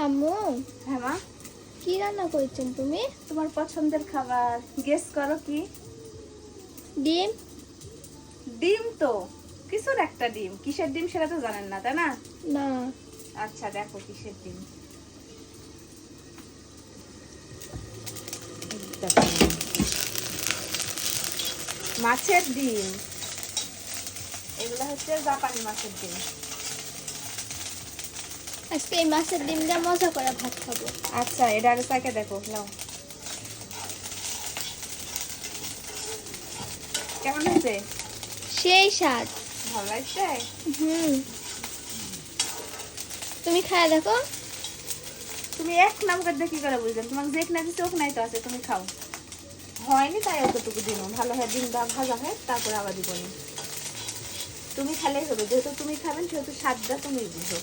আম্মু, হ্যাঁ মা, কি রান্না করেছেন তুমি? তোমার পছন্দের খাবার, গেস করো কি? ডিম। ডিম তো, কিসের একটা ডিম, কিসের ডিম সেটা তো জানেন না, তাই না? না। আচ্ছা দেখো কিসের ডিম। দেখো, মাছের ডিম। এগুলো হচ্ছে জাপানি মাছের ডিম। আজকে এই মাছের ডিম দিয়ে মজা করে ভাত খাবো। আচ্ছা, এটা আগে চাকে দেখো, নাও কেমন হয়েছে? সেই স্বাদ। ভালো লাগছে? হুম। তুমি খায় দেখো। তুমি এক নাম করে কি করে বুঝলেন? তোমাকে যে না চোখ নাই তো আছে, তুমি খাও। হয়নি তাই অতটুকু দিন, ভালো হয় ডিমটা ভাজা হয়, তারপরে আবার দিবনি। তুমি খেলেই হবে, যেহেতু তুমি খাবেন সেহেতু স্বাদটা তুমি বুঝো।